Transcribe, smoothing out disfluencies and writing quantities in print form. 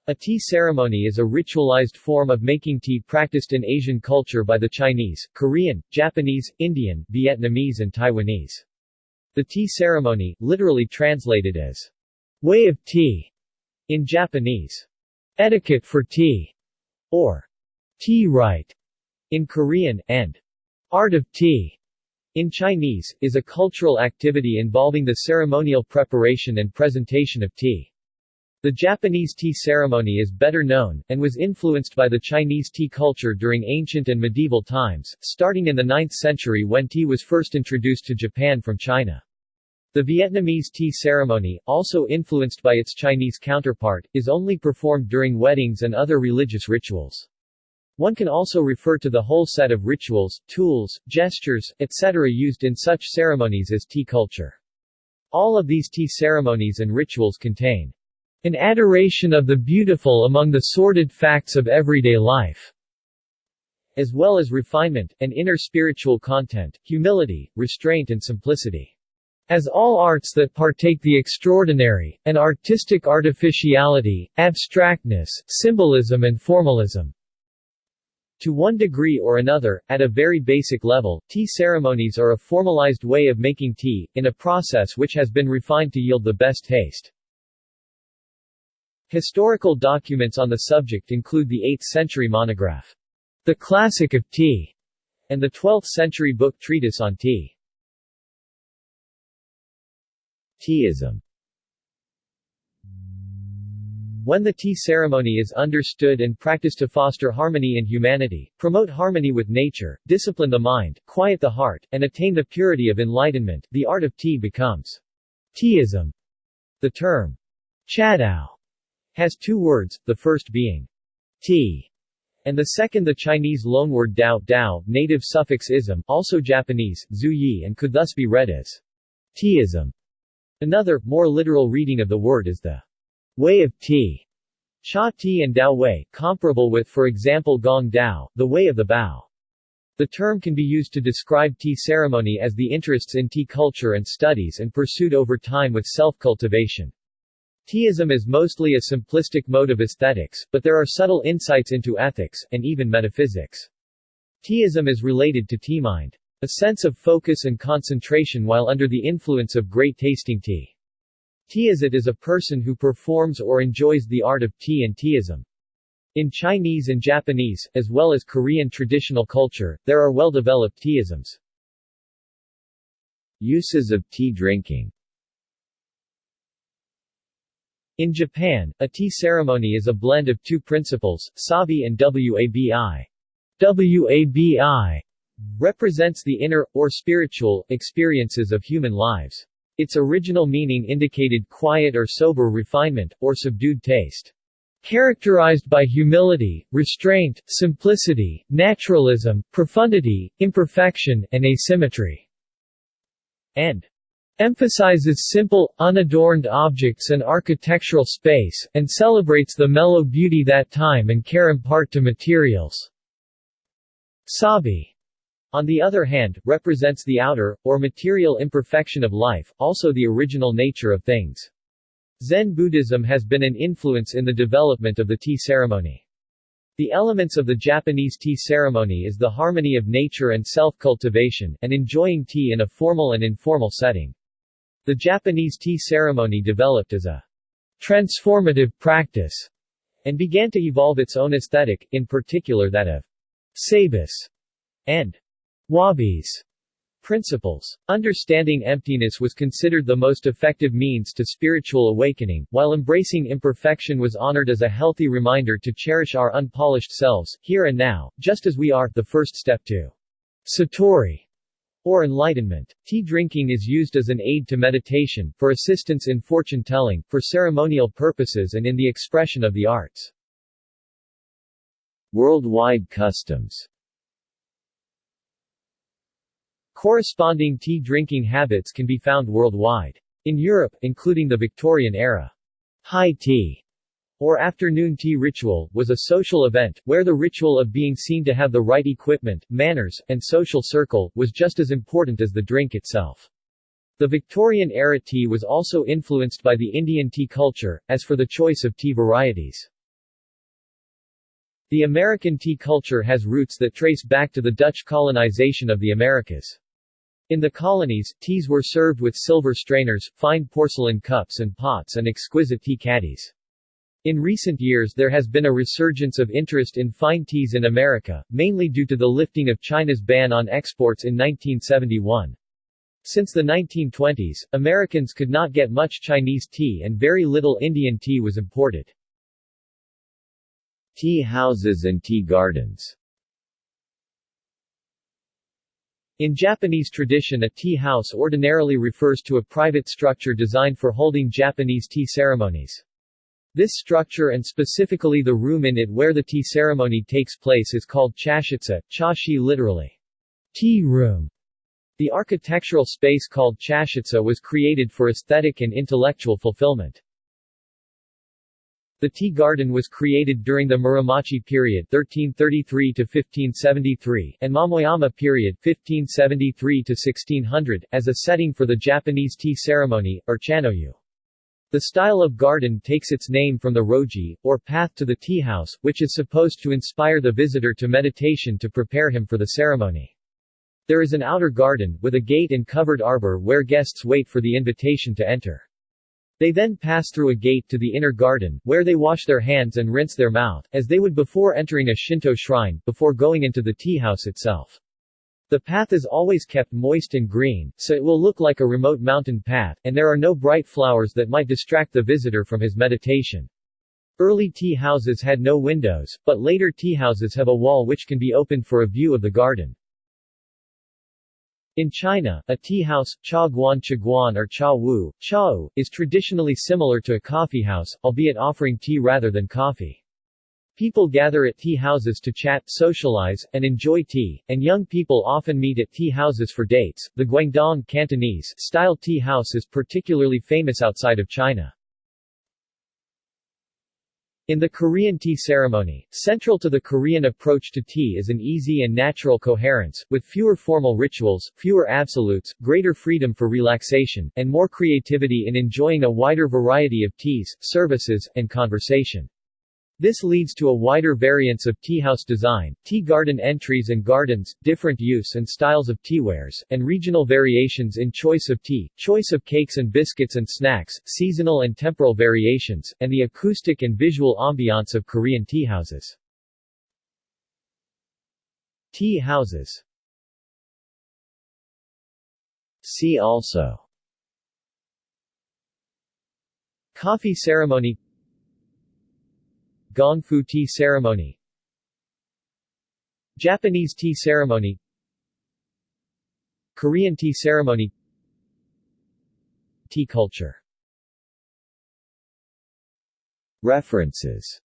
A tea ceremony is a ritualized form of making tea practiced in Asian culture by the Chinese, Korean, Japanese, Indian, Vietnamese and Taiwanese. The tea ceremony, literally translated as way of tea in Japanese, etiquette for tea, or tea rite in Korean, and art of tea in Chinese, is a cultural activity involving the ceremonial preparation and presentation of tea. The Japanese tea ceremony is better known, and was influenced by the Chinese tea culture during ancient and medieval times, starting in the 9th century when tea was first introduced to Japan from China. The Vietnamese tea ceremony, also influenced by its Chinese counterpart, is only performed during weddings and other religious rituals. One can also refer to the whole set of rituals, tools, gestures, etc. used in such ceremonies as tea culture. All of these tea ceremonies and rituals contain an adoration of the beautiful among the sordid facts of everyday life, as well as refinement, and inner spiritual content, humility, restraint and simplicity. As all arts that partake the extraordinary, an artistic artificiality, abstractness, symbolism and formalism. To one degree or another, at a very basic level, tea ceremonies are a formalized way of making tea, in a process which has been refined to yield the best taste. Historical documents on the subject include the 8th century monograph, The Classic of Tea, and the 12th century book Treatise on Tea. Teaism. When the tea ceremony is understood and practiced to foster harmony in humanity, promote harmony with nature, discipline the mind, quiet the heart, and attain the purity of enlightenment, the art of tea becomes teaism. The term chadao has two words, the first being tea, and the second the Chinese loanword dao dao, native suffix ism, also Japanese, zuyi, and could thus be read as teaism. Another, more literal reading of the word is the way of tea, cha tea and dao wei, comparable with for example gong dao, the way of the bao. The term can be used to describe tea ceremony as the interests in tea culture and studies and pursued over time with self-cultivation. Teaism is mostly a simplistic mode of aesthetics, but there are subtle insights into ethics, and even metaphysics. Teaism is related to tea mind, a sense of focus and concentration while under the influence of great-tasting tea. Teaizit is a person who performs or enjoys the art of tea and teaism. In Chinese and Japanese, as well as Korean traditional culture, there are well-developed teaisms. Uses of tea drinking. In Japan, a tea ceremony is a blend of two principles, sabi and wabi. Wabi represents the inner, or spiritual, experiences of human lives. Its original meaning indicated quiet or sober refinement, or subdued taste. Characterized by humility, restraint, simplicity, naturalism, profundity, imperfection, and asymmetry. And emphasizes simple, unadorned objects and architectural space, and celebrates the mellow beauty that time and care impart to materials. Sabi, on the other hand, represents the outer, or material imperfection of life, also the original nature of things. Zen Buddhism has been an influence in the development of the tea ceremony. The elements of the Japanese tea ceremony is the harmony of nature and self-cultivation, and enjoying tea in a formal and informal setting. The Japanese tea ceremony developed as a transformative practice, and began to evolve its own aesthetic, in particular that of sabis and wabi's principles. Understanding emptiness was considered the most effective means to spiritual awakening, while embracing imperfection was honored as a healthy reminder to cherish our unpolished selves, here and now, just as we are, the first step to satori, or enlightenment. Tea drinking is used as an aid to meditation, for assistance in fortune-telling, for ceremonial purposes and in the expression of the arts. Worldwide customs. Corresponding tea drinking habits can be found worldwide. In Europe, including the Victorian era, high tea, or afternoon tea ritual, was a social event, where the ritual of being seen to have the right equipment, manners, and social circle, was just as important as the drink itself. The Victorian-era tea was also influenced by the Indian tea culture, as for the choice of tea varieties. The American tea culture has roots that trace back to the Dutch colonization of the Americas. In the colonies, teas were served with silver strainers, fine porcelain cups and pots and exquisite tea caddies. In recent years there has been a resurgence of interest in fine teas in America, mainly due to the lifting of China's ban on exports in 1971. Since the 1920s, Americans could not get much Chinese tea and very little Indian tea was imported. Tea houses and tea gardens. In Japanese tradition, a tea house ordinarily refers to a private structure designed for holding Japanese tea ceremonies. This structure and specifically the room in it where the tea ceremony takes place is called chashitsu, chashi literally, tea room. The architectural space called chashitsu was created for aesthetic and intellectual fulfillment. The tea garden was created during the Muromachi period 1333 to 1573 and Momoyama period 1573 to 1600 as a setting for the Japanese tea ceremony, or chanoyu. The style of garden takes its name from the roji, or path to the tea house, which is supposed to inspire the visitor to meditation to prepare him for the ceremony. There is an outer garden, with a gate and covered arbor where guests wait for the invitation to enter. They then pass through a gate to the inner garden, where they wash their hands and rinse their mouth, as they would before entering a Shinto shrine, before going into the tea house itself. The path is always kept moist and green, so it will look like a remote mountain path, and there are no bright flowers that might distract the visitor from his meditation. Early tea houses had no windows, but later tea houses have a wall which can be opened for a view of the garden. In China, a tea house, cha guan or cha wu, chao, is traditionally similar to a coffee house, albeit offering tea rather than coffee. People gather at tea houses to chat, socialize, and enjoy tea, and young people often meet at tea houses for dates. The Guangdong Cantonese style tea house is particularly famous outside of China. In the Korean tea ceremony, central to the Korean approach to tea is an easy and natural coherence, with fewer formal rituals, fewer absolutes, greater freedom for relaxation, and more creativity in enjoying a wider variety of teas, services, and conversation. This leads to a wider variance of teahouse design, tea garden entries and gardens, different use and styles of teawares, and regional variations in choice of tea, choice of cakes and biscuits and snacks, seasonal and temporal variations, and the acoustic and visual ambiance of Korean teahouses. Tea houses. See also: Coffee ceremony, Gongfu tea ceremony, Japanese tea ceremony, Korean tea ceremony, tea culture. References.